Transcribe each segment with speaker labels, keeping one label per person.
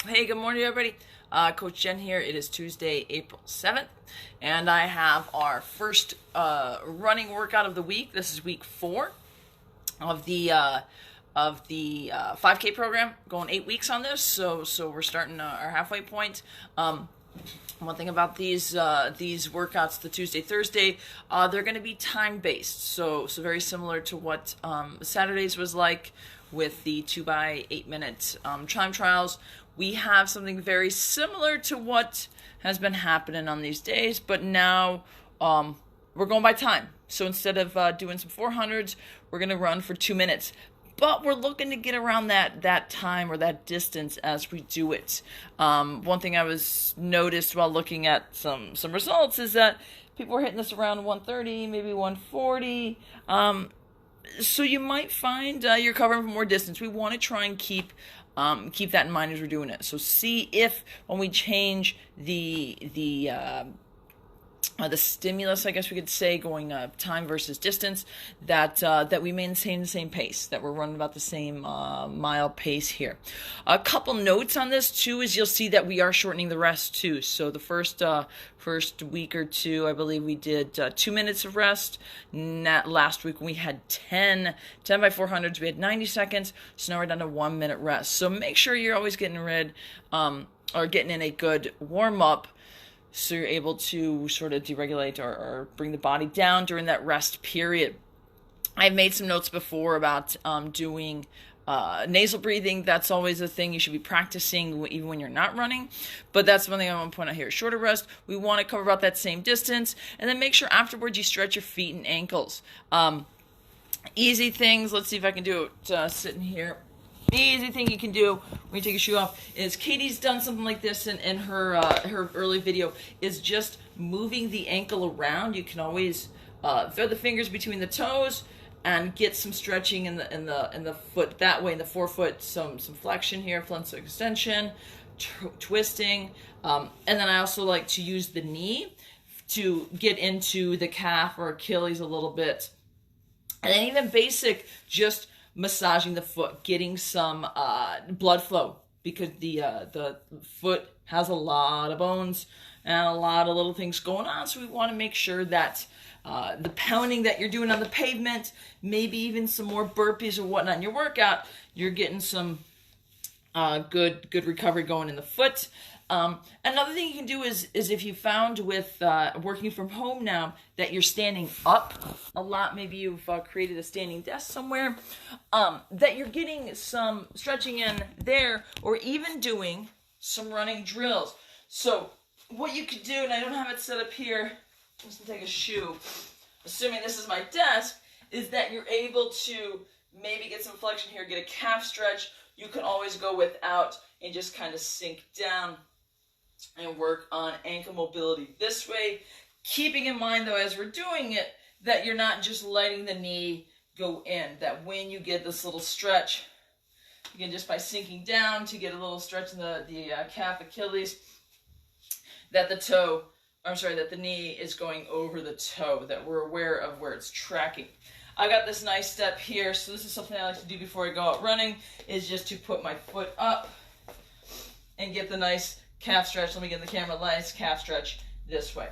Speaker 1: Hey, good morning, everybody. Coach Jen here. It is Tuesday, April 7th, and I have our first running workout of the week. This is week 4 of the 5K program. Going 8 weeks on this, so we're starting our halfway point. One thing about these workouts, the Tuesday, Thursday, they're going to be time based. So very similar to what Saturdays was like with the 2 by 8 minute time trials. We have something very similar to what has been happening on these days, but now we're going by time. So instead of doing some 400s, we're going to run for 2 minutes. But we're looking to get around that time or that distance as we do it. One thing I was noticed while looking at some results is that people were hitting this around 130, maybe 140. So you might find you're covering more distance. We want to try and keep that in mind as we're doing it. So see if when we change the stimulus, I guess we could say, going time versus distance, that we maintain the same pace, that we're running about the same mile pace here. A couple notes on this too is you'll see that we are shortening the rest too. So the first week or two, I believe we did 2 minutes of rest. Last week we had 10 by 400s, we had 90 seconds. So now we're down to 1 minute rest. So make sure you're always getting getting in a good warm up, so you're able to sort of deregulate or bring the body down during that rest period. I've made some notes before about doing nasal breathing. That's always a thing you should be practicing even when you're not running. But that's one thing I want to point out here. Shorter rest, we want to cover about that same distance. And then make sure afterwards you stretch your feet and ankles. Easy things. Let's see if I can do it sitting here. The easy thing you can do when you take your shoe off is Katie's done something like this in her early video, is just moving the ankle around. You can always throw the fingers between the toes and get some stretching in the foot that way, in the forefoot, some flexion here, front extension, twisting, and then I also like to use the knee to get into the calf or Achilles a little bit, and then even basic just massaging the foot, getting some blood flow, because the foot has a lot of bones and a lot of little things going on. So we want to make sure that the pounding that you're doing on the pavement, maybe even some more burpees or whatnot in your workout, you're getting some good recovery going in the foot. Another thing you can do is if you found with working from home now that you're standing up a lot, maybe you've created a standing desk somewhere, that you're getting some stretching in there, or even doing some running drills. So what you could do, and I don't have it set up here, I'm just gonna take a shoe, assuming this is my desk, is that you're able to maybe get some flexion here, get a calf stretch. You can always go without and just kind of sink down and work on ankle mobility this way, keeping in mind though as we're doing it that you're not just letting the knee go in, that when you get this little stretch, again just by sinking down to get a little stretch in the calf, Achilles, that the knee is going over the toe, that we're aware of where it's tracking. I got this nice step here, so this is something I like to do before I go out running, is just to put my foot up and get the nice calf stretch. Let me get the camera, nice calf stretch this way.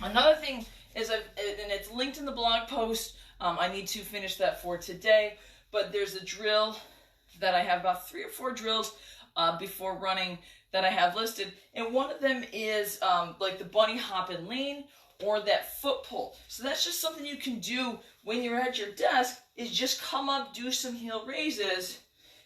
Speaker 1: Another thing is, and it's linked in the blog post, I need to finish that for today, but there's a drill that I have, about 3 or 4 drills before running that I have listed, and one of them is like the bunny hop and lean, or that foot pull. So that's just something you can do when you're at your desk, is just come up, do some heel raises,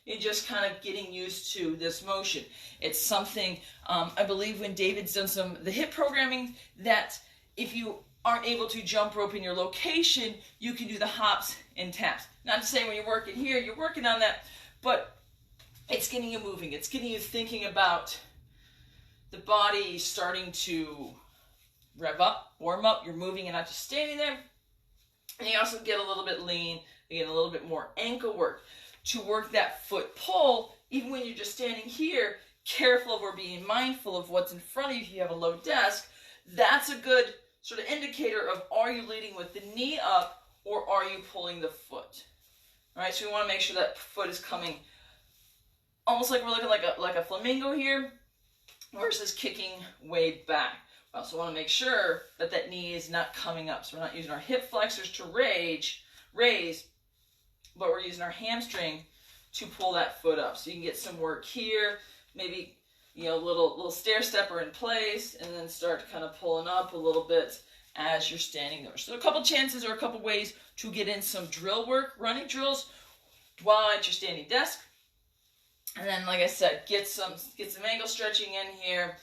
Speaker 1: and just kind of getting used to this motion. It's something, I believe when David's done the hip programming, that if you aren't able to jump rope in your location, you can do the hops and taps. Not to say when you're working here, you're working on that, but it's getting you moving. It's getting you thinking about the body starting to rev up, warm up. You're moving and not just standing there. And you also get a little bit lean, you get a little bit more ankle work to work that foot pull. Even when you're just standing here, careful of or being mindful of what's in front of you if you have a low desk. That's a good sort of indicator of, are you leading with the knee up or are you pulling the foot? All right, so we want to make sure that foot is coming almost like we're looking like a flamingo here versus kicking way back. We also want to make sure that that knee is not coming up. So we're not using our hip flexors to raise, but we're using our hamstring to pull that foot up. So you can get some work here, maybe, you know, little stair stepper in place, and then start kind of pulling up a little bit as you're standing there. So a couple chances or a couple ways to get in some drill work, running drills, while at your standing desk. And then, like I said, get some ankle stretching in here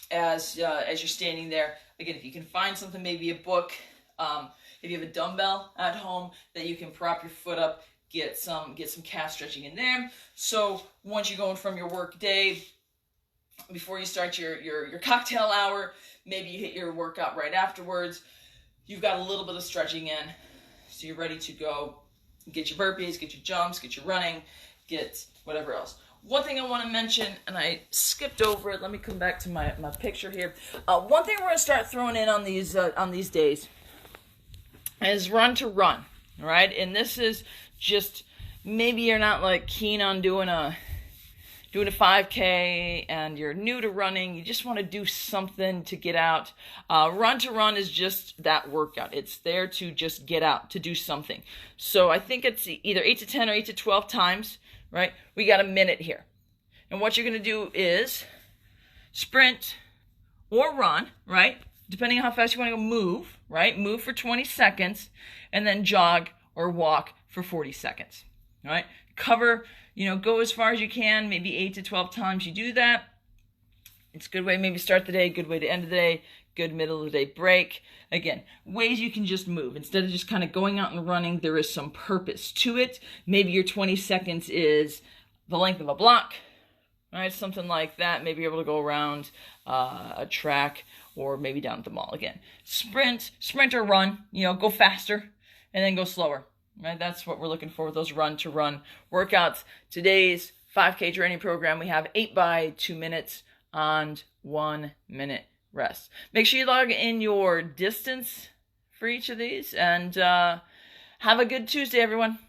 Speaker 1: as you're standing there. Again, if you can find something, maybe a book, if you have a dumbbell at home that you can prop your foot up, get some calf stretching in there. So once you're going from your work day, before you start your cocktail hour, maybe you hit your workout right afterwards, you've got a little bit of stretching in, so you're ready to go get your burpees, get your jumps, get your running, get whatever else. One thing I want to mention, and I skipped over it, let me come back to my picture here. One thing we're going to start throwing in on these days is run to run, all right? And this is just, maybe you're not like keen on doing a 5K and you're new to running, you just want to do something to get out. Run to run is just that workout. It's there to just get out, to do something. So I think it's either 8 to 10 or 8 to 12 times, right? We got a minute here. And what you're going to do is sprint or run, right? Depending on how fast you want to go, move, right? Move for 20 seconds and then jog or walk for 40 seconds, all right? Cover, go as far as you can, maybe 8 to 12 times you do that. It's a good way maybe start the day, good way to end the day, good middle of the day break. Again, ways you can just move. Instead of just kind of going out and running, there is some purpose to it. Maybe your 20 seconds is the length of a block, right? Something like that. Maybe you're able to go around a track or maybe down at the mall. Again, sprint or run, go faster and then go slower. Right, that's what we're looking for with those run to run workouts. Today's 5K training program, we have 8 by 2 minutes and 1 minute rest. Make sure you log in your distance for each of these, and have a good Tuesday, everyone.